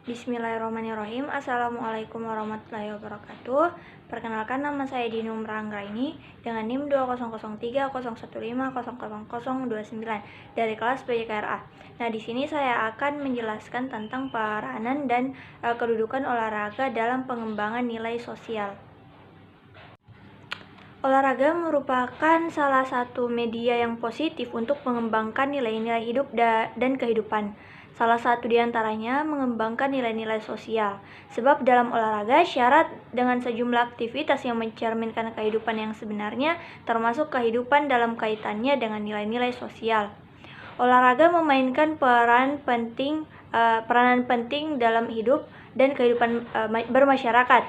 Bismillahirrahmanirrahim. Assalamualaikum warahmatullahi wabarakatuh. Perkenalkan, nama saya Dinum Ranggraini dengan NIM 200301500029 dari kelas PJKRA. Nah, di sini saya akan menjelaskan tentang peranan dan kedudukan olahraga dalam pengembangan nilai sosial. Olahraga merupakan salah satu media yang positif untuk mengembangkan nilai-nilai hidup dan kehidupan. Salah satu di antaranya mengembangkan nilai-nilai sosial. Sebab dalam olahraga syarat dengan sejumlah aktivitas yang mencerminkan kehidupan yang sebenarnya, termasuk kehidupan dalam kaitannya dengan nilai-nilai sosial. Olahraga memainkan peranan penting dalam hidup dan kehidupan bermasyarakat.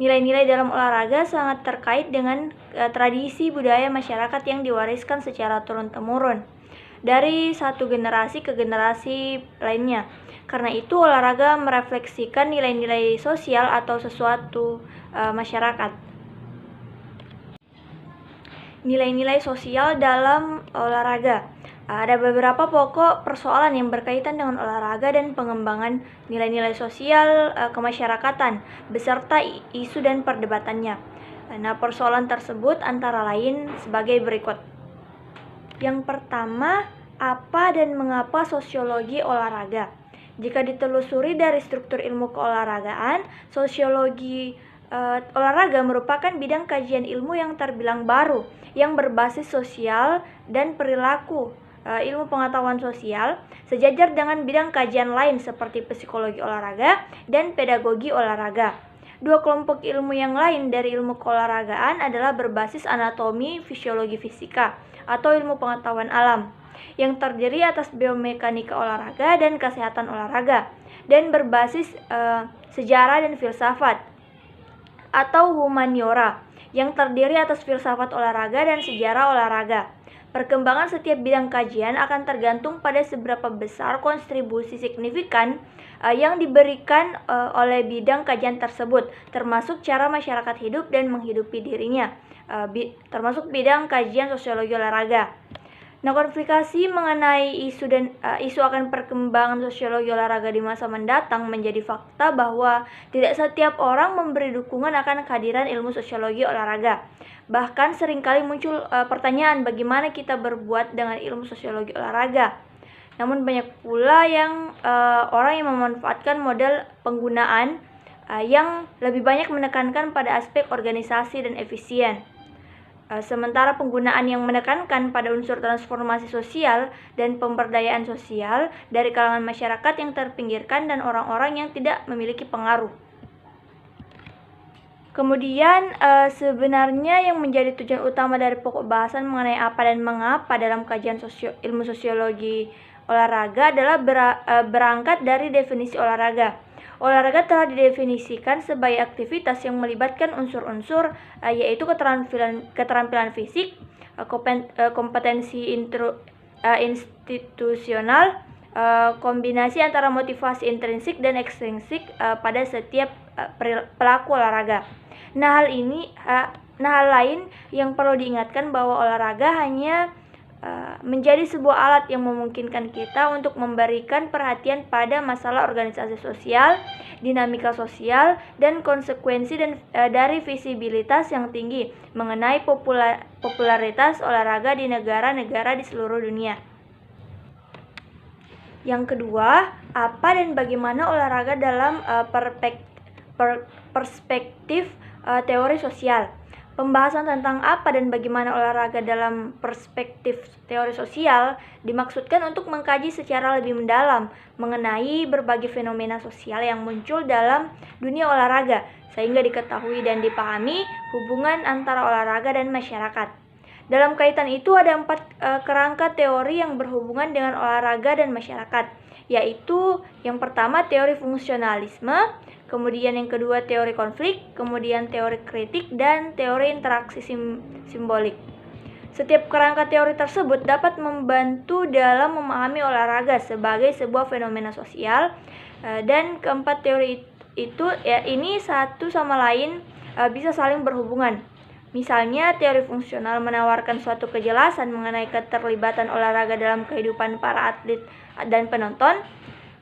Nilai-nilai dalam olahraga sangat terkait dengan tradisi budaya masyarakat yang diwariskan secara turun-temurun dari satu generasi ke generasi lainnya. Karena itu, olahraga merefleksikan nilai-nilai sosial atau sesuatu masyarakat. Nilai-nilai sosial dalam olahraga. Ada beberapa pokok persoalan yang berkaitan dengan olahraga dan pengembangan nilai-nilai sosial kemasyarakatan beserta isu dan perdebatannya. Nah, persoalan tersebut antara lain sebagai berikut. Yang pertama, apa dan mengapa sosiologi olahraga? Jika ditelusuri dari struktur ilmu keolahragaan, sosiologi olahraga merupakan bidang kajian ilmu yang terbilang baru, yang berbasis sosial dan perilaku. Ilmu pengetahuan sosial sejajar dengan bidang kajian lain seperti psikologi olahraga dan pedagogi olahraga. Dua kelompok ilmu yang lain dari ilmu keolahragaan adalah berbasis anatomi, fisiologi fisika, atau ilmu pengetahuan alam, yang terdiri atas biomekanika olahraga dan kesehatan olahraga, dan berbasis sejarah dan filsafat, atau humaniora, yang terdiri atas filsafat olahraga dan sejarah olahraga. Perkembangan setiap bidang kajian akan tergantung pada seberapa besar kontribusi signifikan yang diberikan oleh bidang kajian tersebut, termasuk cara masyarakat hidup dan menghidupi dirinya, termasuk bidang kajian sosiologi olahraga. Nah, konflikasi mengenai isu akan perkembangan sosiologi olahraga di masa mendatang menjadi fakta bahwa tidak setiap orang memberi dukungan akan kehadiran ilmu sosiologi olahraga. Bahkan seringkali muncul pertanyaan bagaimana kita berbuat dengan ilmu sosiologi olahraga. Namun banyak pula orang yang memanfaatkan model penggunaan yang lebih banyak menekankan pada aspek organisasi dan efisien. Sementara penggunaan yang menekankan pada unsur transformasi sosial dan pemberdayaan sosial dari kalangan masyarakat yang terpinggirkan dan orang-orang yang tidak memiliki pengaruh. Kemudian sebenarnya yang menjadi tujuan utama dari pokok bahasan mengenai apa dan mengapa dalam kajian ilmu sosiologi olahraga adalah berangkat dari definisi olahraga. Olahraga telah didefinisikan sebagai aktivitas yang melibatkan unsur-unsur yaitu keterampilan fisik, kompetensi institusional, kombinasi antara motivasi intrinsik dan ekstrinsik pada setiap pelaku olahraga. Nah, hal lain yang perlu diingatkan bahwa olahraga hanya menjadi sebuah alat yang memungkinkan kita untuk memberikan perhatian pada masalah organisasi sosial, dinamika sosial, dan konsekuensi dari visibilitas yang tinggi mengenai popularitas olahraga di negara-negara di seluruh dunia. Yang kedua, apa dan bagaimana olahraga dalam perspektif teori sosial. Pembahasan tentang apa dan bagaimana olahraga dalam perspektif teori sosial dimaksudkan untuk mengkaji secara lebih mendalam mengenai berbagai fenomena sosial yang muncul dalam dunia olahraga, sehingga diketahui dan dipahami hubungan antara olahraga dan masyarakat. Dalam kaitan itu ada 4 kerangka teori yang berhubungan dengan olahraga dan masyarakat, yaitu yang pertama teori fungsionalisme, kemudian yang kedua teori konflik, kemudian teori kritik, dan teori interaksi simbolik. Setiap kerangka teori tersebut dapat membantu dalam memahami olahraga sebagai sebuah fenomena sosial, dan keempat teori itu ini satu sama lain bisa saling berhubungan. Misalnya, teori fungsional menawarkan suatu kejelasan mengenai keterlibatan olahraga dalam kehidupan para atlet dan penonton.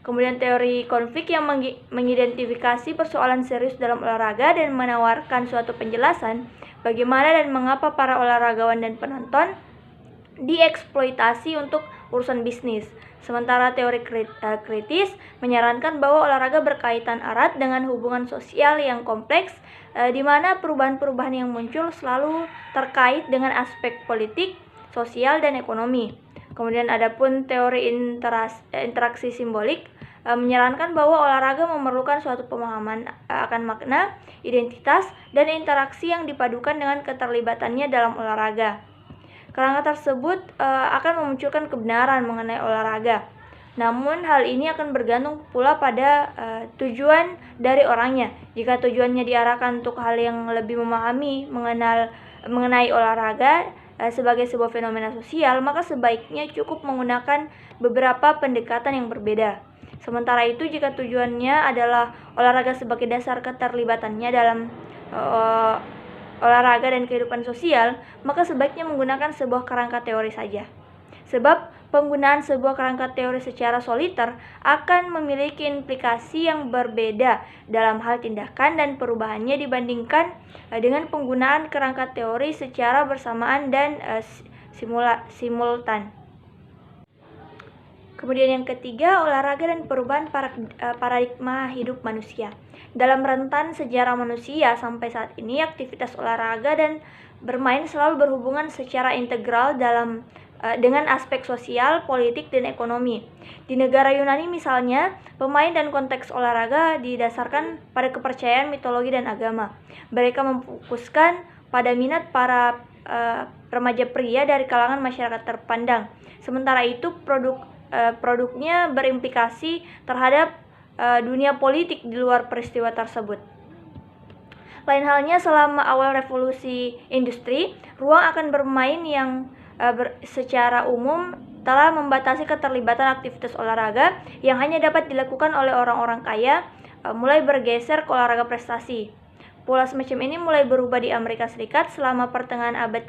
Kemudian teori konflik yang mengidentifikasi persoalan serius dalam olahraga dan menawarkan suatu penjelasan bagaimana dan mengapa para olahragawan dan penonton dieksploitasi untuk urusan bisnis. Sementara teori kritis menyarankan bahwa olahraga berkaitan erat dengan hubungan sosial yang kompleks, di mana perubahan-perubahan yang muncul selalu terkait dengan aspek politik, sosial, dan ekonomi. Kemudian adapun teori interaksi simbolik menyarankan bahwa olahraga memerlukan suatu pemahaman akan makna, identitas, dan interaksi yang dipadukan dengan keterlibatannya dalam olahraga. Kerangka tersebut akan memunculkan kebenaran mengenai olahraga. Namun hal ini akan bergantung pula pada tujuan dari orangnya. Jika tujuannya diarahkan untuk hal yang lebih memahami mengenai olahraga sebagai sebuah fenomena sosial, maka sebaiknya cukup menggunakan beberapa pendekatan yang berbeda. Sementara itu, jika tujuannya adalah olahraga sebagai dasar keterlibatannya dalam olahraga dan kehidupan sosial, maka sebaiknya menggunakan sebuah kerangka teori saja. Sebab penggunaan sebuah kerangka teori secara soliter akan memiliki implikasi yang berbeda dalam hal tindakan dan perubahannya dibandingkan dengan penggunaan kerangka teori secara bersamaan dan simultan. Kemudian yang ketiga, olahraga dan perubahan paradigma hidup manusia. Dalam rentan sejarah manusia sampai saat ini, aktivitas olahraga dan bermain selalu berhubungan secara integral dengan aspek sosial, politik, dan ekonomi. Di negara Yunani misalnya, pemain dan konteks olahraga didasarkan pada kepercayaan, mitologi, dan agama. Mereka memfokuskan pada minat para remaja pria dari kalangan masyarakat terpandang. Sementara itu, produknya berimplikasi terhadap dunia politik di luar peristiwa tersebut. Lain halnya selama awal revolusi industri, ruang akan bermain yang secara umum telah membatasi keterlibatan aktivitas olahraga yang hanya dapat dilakukan oleh orang-orang kaya, mulai bergeser ke olahraga prestasi. Pola semacam ini mulai berubah di Amerika Serikat selama pertengahan abad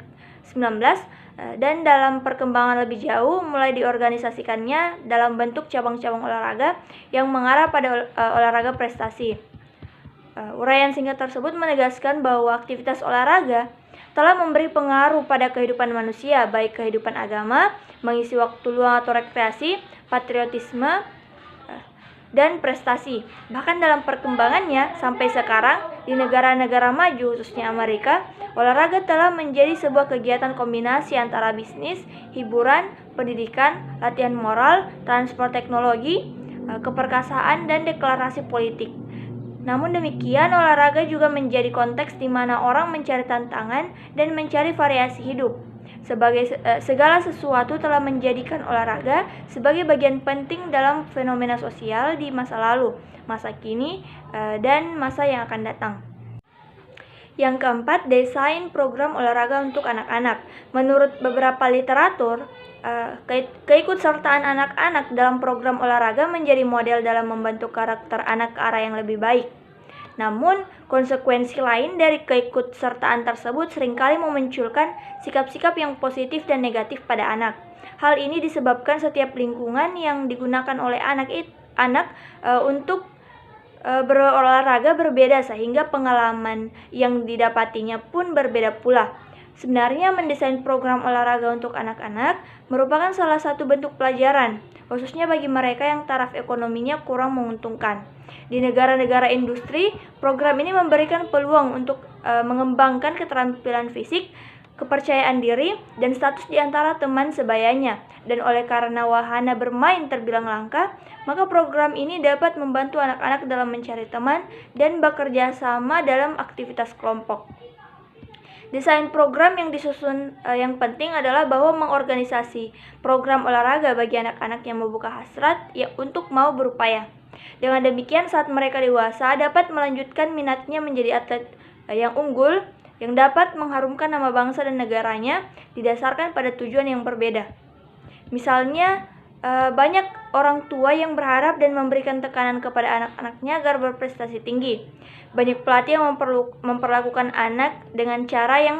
19 dan dalam perkembangan lebih jauh mulai diorganisasikannya dalam bentuk cabang-cabang olahraga yang mengarah pada olahraga prestasi. Uraian singkat tersebut menegaskan bahwa aktivitas olahraga telah memberi pengaruh pada kehidupan manusia, baik kehidupan agama, mengisi waktu luang atau rekreasi, patriotisme, dan prestasi. Bahkan dalam perkembangannya sampai sekarang di negara-negara maju khususnya Amerika, olahraga telah menjadi sebuah kegiatan kombinasi antara bisnis, hiburan, pendidikan, latihan moral, transport teknologi, keperkasaan, dan deklarasi politik. Namun demikian, olahraga juga menjadi konteks di mana orang mencari tantangan dan mencari variasi hidup. Segala sesuatu telah menjadikan olahraga sebagai bagian penting dalam fenomena sosial di masa lalu, masa kini, dan masa yang akan datang. Yang keempat, desain program olahraga untuk anak-anak. Menurut beberapa literatur, keikutsertaan anak-anak dalam program olahraga menjadi model dalam membentuk karakter anak ke arah yang lebih baik. Namun, konsekuensi lain dari keikutsertaan tersebut seringkali memunculkan sikap-sikap yang positif dan negatif pada anak. Hal ini disebabkan setiap lingkungan yang digunakan oleh anak untuk berolahraga berbeda sehingga pengalaman yang didapatinya pun berbeda pula. Sebenarnya mendesain program olahraga untuk anak-anak merupakan salah satu bentuk pelajaran, khususnya bagi mereka yang taraf ekonominya kurang menguntungkan. Di negara-negara industri, program ini memberikan peluang untuk mengembangkan keterampilan fisik, kepercayaan diri, dan status di antara teman sebayanya. Dan oleh karena wahana bermain terbilang langka, maka program ini dapat membantu anak-anak dalam mencari teman dan bekerja sama dalam aktivitas kelompok. Desain program yang disusun yang penting adalah bahwa mengorganisasi program olahraga bagi anak-anak yang membuka hasrat untuk mau berupaya. Dengan demikian, saat mereka dewasa dapat melanjutkan minatnya menjadi atlet yang unggul yang dapat mengharumkan nama bangsa dan negaranya didasarkan pada tujuan yang berbeda. Misalnya, banyak orang tua yang berharap dan memberikan tekanan kepada anak-anaknya agar berprestasi tinggi. Banyak pelatih yang memperlakukan anak dengan cara yang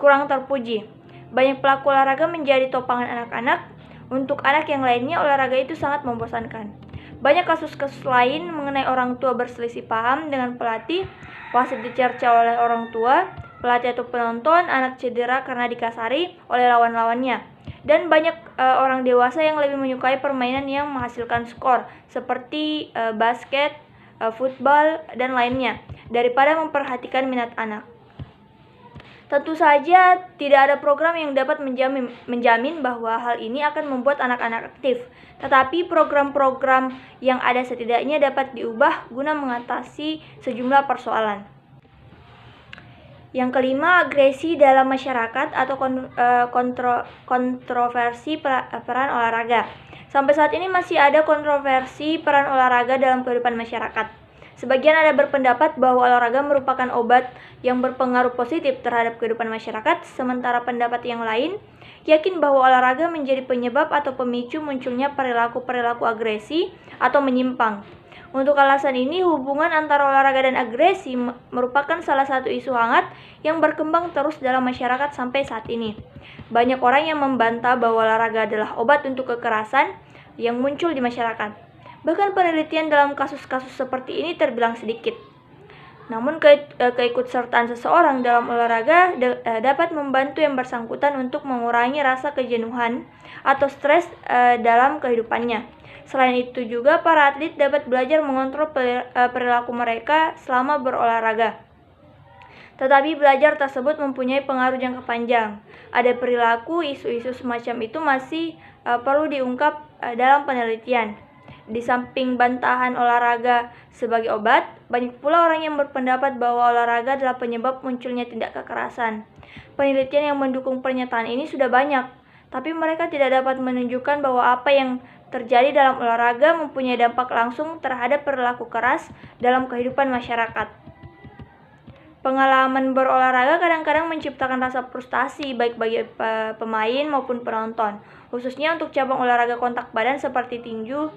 kurang terpuji. Banyak pelaku olahraga menjadi topangan anak-anak. Untuk anak yang lainnya, olahraga itu sangat membosankan. Banyak kasus-kasus lain mengenai orang tua berselisih paham dengan pelatih, wasit dicerca oleh orang tua, pelatih atau penonton, anak cedera karena dikasari oleh lawan-lawannya. Dan banyak orang dewasa yang lebih menyukai permainan yang menghasilkan skor, seperti basket, football, dan lainnya, daripada memperhatikan minat anak. Tentu saja tidak ada program yang dapat menjamin bahwa hal ini akan membuat anak-anak aktif, tetapi program-program yang ada setidaknya dapat diubah guna mengatasi sejumlah persoalan. Yang kelima, agresi dalam masyarakat atau kontroversi peran olahraga. Sampai saat ini masih ada kontroversi peran olahraga dalam kehidupan masyarakat. Sebagian ada berpendapat bahwa olahraga merupakan obat yang berpengaruh positif terhadap kehidupan masyarakat, sementara pendapat yang lain yakin bahwa olahraga menjadi penyebab atau pemicu munculnya perilaku-perilaku agresi atau menyimpang. Untuk alasan ini, hubungan antara olahraga dan agresi merupakan salah satu isu hangat yang berkembang terus dalam masyarakat sampai saat ini. Banyak orang yang membantah bahwa olahraga adalah obat untuk kekerasan yang muncul di masyarakat. Bahkan penelitian dalam kasus-kasus seperti ini terbilang sedikit. Namun keikutsertaan seseorang dalam olahraga dapat membantu yang bersangkutan untuk mengurangi rasa kejenuhan atau stres dalam kehidupannya. Selain itu juga para atlet dapat belajar mengontrol perilaku mereka selama berolahraga. Tetapi belajar tersebut mempunyai pengaruh jangka panjang. Ada perilaku, isu-isu semacam itu masih perlu diungkap dalam penelitian. Di samping bantahan olahraga sebagai obat, banyak pula orang yang berpendapat bahwa olahraga adalah penyebab munculnya tindak kekerasan. Penelitian yang mendukung pernyataan ini sudah banyak, tapi mereka tidak dapat menunjukkan bahwa apa yang terjadi dalam olahraga mempunyai dampak langsung terhadap perilaku keras dalam kehidupan masyarakat. Pengalaman berolahraga kadang-kadang menciptakan rasa frustasi baik bagi pemain maupun penonton, khususnya untuk cabang olahraga kontak badan seperti tinju,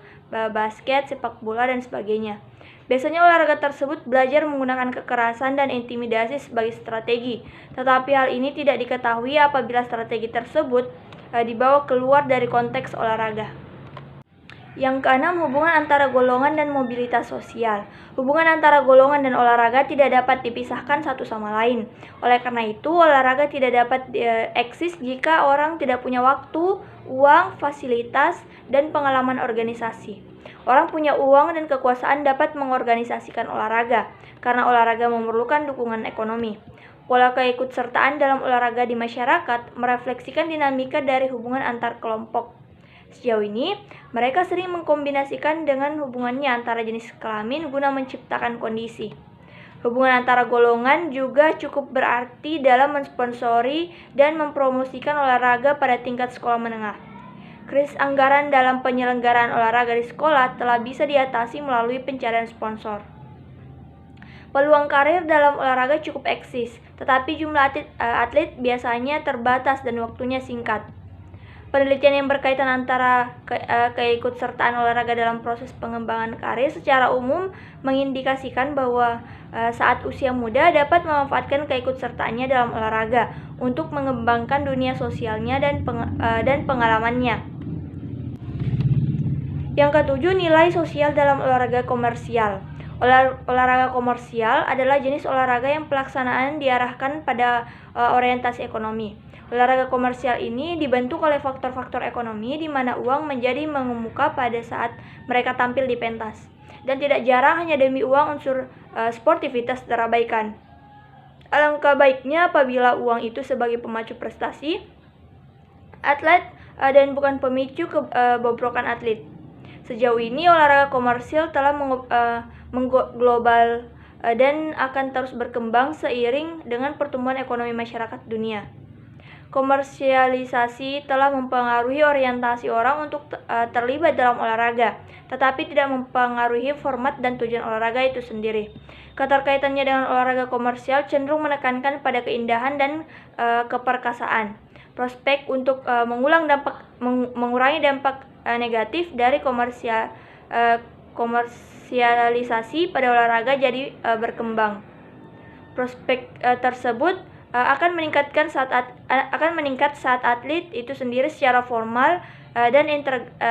basket, sepak bola, dan sebagainya. Biasanya olahraga tersebut belajar menggunakan kekerasan dan intimidasi sebagai strategi, tetapi hal ini tidak diketahui apabila strategi tersebut dibawa keluar dari konteks olahraga. Yang keenam, hubungan antara golongan dan mobilitas sosial. Hubungan antara golongan dan olahraga tidak dapat dipisahkan satu sama lain. Oleh karena itu, olahraga tidak dapat eksis jika orang tidak punya waktu, uang, fasilitas, dan pengalaman organisasi. Orang punya uang dan kekuasaan dapat mengorganisasikan olahraga, karena olahraga memerlukan dukungan ekonomi. Pola keikutsertaan dalam olahraga di masyarakat merefleksikan dinamika dari hubungan antar kelompok. Sejauh ini, mereka sering mengkombinasikan dengan hubungannya antara jenis kelamin guna menciptakan kondisi. Hubungan antara golongan juga cukup berarti dalam mensponsori dan mempromosikan olahraga pada tingkat sekolah menengah. Krisis anggaran dalam penyelenggaraan olahraga di sekolah telah bisa diatasi melalui pencarian sponsor. Peluang karir dalam olahraga cukup eksis, tetapi jumlah atlet biasanya terbatas dan waktunya singkat. Penelitian yang berkaitan antara keikutsertaan olahraga dalam proses pengembangan karir secara umum mengindikasikan bahwa saat usia muda dapat memanfaatkan keikutsertaannya dalam olahraga untuk mengembangkan dunia sosialnya dan pengalamannya. Yang ketujuh, nilai sosial dalam olahraga komersial. Olahraga komersial adalah jenis olahraga yang pelaksanaan diarahkan pada orientasi ekonomi. Olahraga komersial ini dibentuk oleh faktor-faktor ekonomi di mana uang menjadi mengemuka pada saat mereka tampil di pentas. Dan tidak jarang hanya demi uang unsur sportivitas terabaikan. Alangkah baiknya apabila uang itu sebagai pemacu prestasi atlet dan bukan pemicu kebobrokan atlet. Sejauh ini olahraga komersial telah mengglobal dan akan terus berkembang seiring dengan pertumbuhan ekonomi masyarakat dunia. Komersialisasi telah mempengaruhi orientasi orang untuk terlibat dalam olahraga, tetapi tidak mempengaruhi format dan tujuan olahraga itu sendiri. Keterkaitannya dengan olahraga komersial cenderung menekankan pada keindahan dan keperkasaan. Prospek untuk mengurangi dampak negatif dari komersialisasi pada olahraga jadi berkembang. Prospek tersebut akan meningkat saat atlet itu sendiri secara formal dan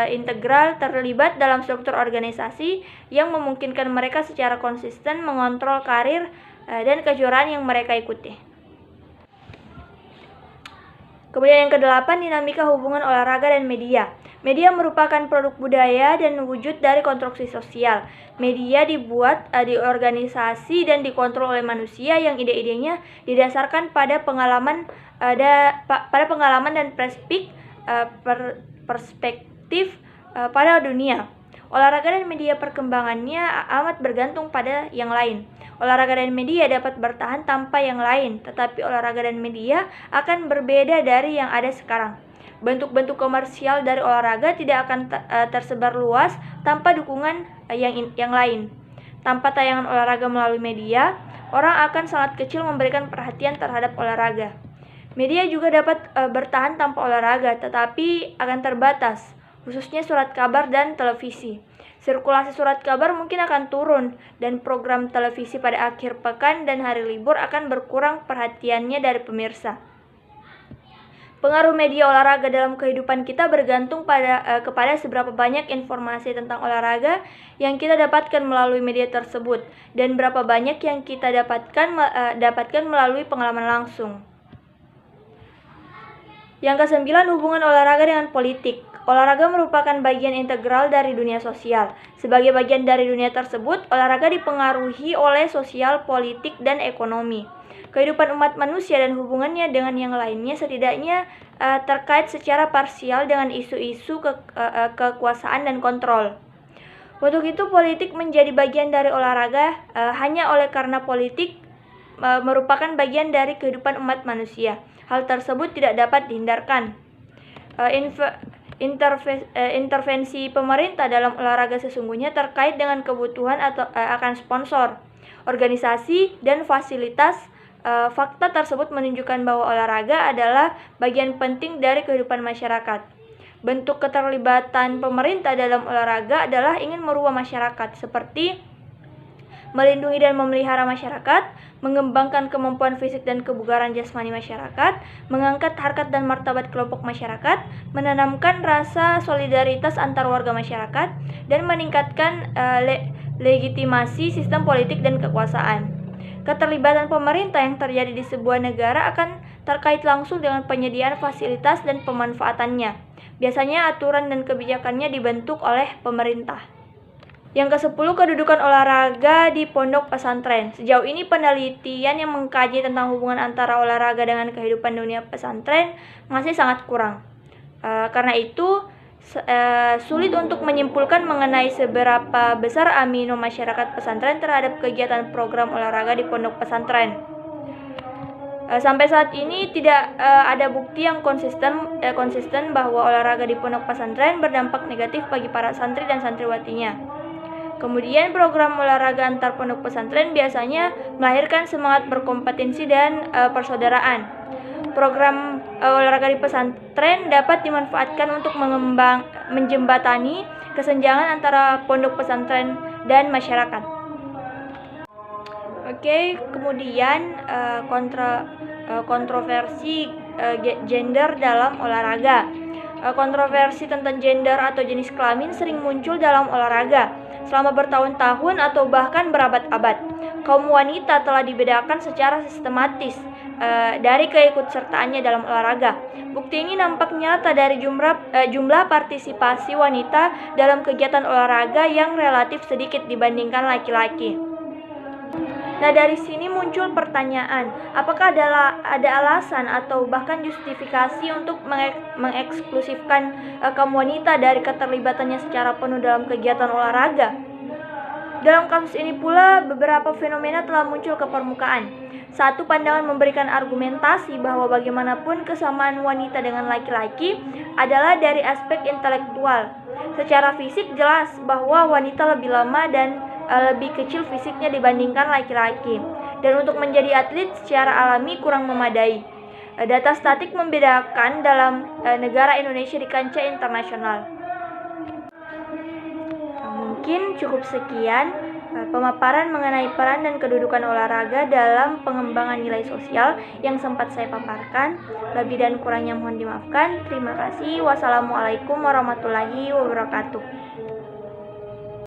integral terlibat dalam struktur organisasi yang memungkinkan mereka secara konsisten mengontrol karir dan kejuaraan yang mereka ikuti. Kemudian yang kedelapan, dinamika hubungan olahraga dan media. Media merupakan produk budaya dan wujud dari konstruksi sosial. Media dibuat di organisasi dan dikontrol oleh manusia yang ide-idenya didasarkan pada pengalaman dan perspektif pada dunia. Olahraga dan media perkembangannya amat bergantung pada yang lain. Olahraga dan media dapat bertahan tanpa yang lain, tetapi olahraga dan media akan berbeda dari yang ada sekarang. Bentuk-bentuk komersial dari olahraga tidak akan tersebar luas tanpa dukungan yang lain. Tanpa tayangan olahraga melalui media, orang akan sangat kecil memberikan perhatian terhadap olahraga. Media juga dapat bertahan tanpa olahraga, tetapi akan terbatas, khususnya surat kabar dan televisi. Sirkulasi surat kabar mungkin akan turun, dan program televisi pada akhir pekan dan hari libur akan berkurang perhatiannya dari pemirsa. Pengaruh media olahraga dalam kehidupan kita bergantung kepada seberapa banyak informasi tentang olahraga yang kita dapatkan melalui media tersebut, dan berapa banyak yang kita dapatkan melalui pengalaman langsung. Yang kesembilan, hubungan olahraga dengan politik. Olahraga merupakan bagian integral dari dunia sosial. Sebagai bagian dari dunia tersebut, olahraga dipengaruhi oleh sosial, politik, dan ekonomi. Kehidupan umat manusia dan hubungannya dengan yang lainnya setidaknya terkait secara parsial dengan isu-isu kekuasaan dan kontrol. Untuk itu, politik menjadi bagian dari olahraga hanya oleh karena politik merupakan bagian dari kehidupan umat manusia. Hal tersebut tidak dapat dihindarkan. Intervensi pemerintah dalam olahraga sesungguhnya terkait dengan kebutuhan akan sponsor, organisasi, dan fasilitas. Fakta tersebut menunjukkan bahwa olahraga adalah bagian penting dari kehidupan masyarakat. Bentuk keterlibatan pemerintah dalam olahraga adalah ingin merubah masyarakat, seperti melindungi dan memelihara masyarakat, mengembangkan kemampuan fisik dan kebugaran jasmani masyarakat, mengangkat harkat dan martabat kelompok masyarakat, menanamkan rasa solidaritas antar warga masyarakat, dan meningkatkan legitimasi sistem politik dan kekuasaan. Keterlibatan pemerintah yang terjadi di sebuah negara akan terkait langsung dengan penyediaan fasilitas dan pemanfaatannya. Biasanya aturan dan kebijakannya dibentuk oleh pemerintah. Yang ke-10, kedudukan olahraga di pondok pesantren. Sejauh ini penelitian yang mengkaji tentang hubungan antara olahraga dengan kehidupan dunia pesantren masih sangat kurang. Karena itu, sulit untuk menyimpulkan mengenai seberapa besar amino masyarakat pesantren terhadap kegiatan program olahraga di pondok pesantren. Sampai saat ini tidak ada bukti yang konsisten bahwa olahraga di pondok pesantren berdampak negatif bagi para santri dan santriwatinya. Kemudian program olahraga antar pondok pesantren biasanya melahirkan semangat berkompetensi dan persaudaraan. Program olahraga di pesantren dapat dimanfaatkan untuk menjembatani kesenjangan antara pondok pesantren dan masyarakat. Oke, kemudian kontroversi gender dalam olahraga. Kontroversi tentang gender atau jenis kelamin sering muncul dalam olahraga selama bertahun-tahun atau bahkan berabad-abad. Kaum wanita telah dibedakan secara sistematis dari keikutsertaannya dalam olahraga. Bukti ini nampak nyata dari jumlah partisipasi wanita dalam kegiatan olahraga yang relatif sedikit dibandingkan laki-laki. Nah, dari sini muncul pertanyaan, apakah ada alasan atau bahkan justifikasi untuk mengeksklusifkan kaum wanita dari keterlibatannya secara penuh dalam kegiatan olahraga? Dalam kasus ini pula, beberapa fenomena telah muncul ke permukaan. Satu, pandangan memberikan argumentasi bahwa bagaimanapun kesamaan wanita dengan laki-laki adalah dari aspek intelektual. Secara fisik jelas bahwa wanita lebih lama dan lebih kecil fisiknya dibandingkan laki-laki, dan untuk menjadi atlet secara alami kurang memadai. Data statik membedakan dalam negara Indonesia di kancah internasional. Mungkin cukup sekian. pemaparan mengenai peran dan kedudukan olahraga dalam pengembangan nilai sosial yang sempat saya paparkan. Lebih dan kurangnya mohon dimaafkan. Terima kasih. Wassalamualaikum warahmatullahi wabarakatuh.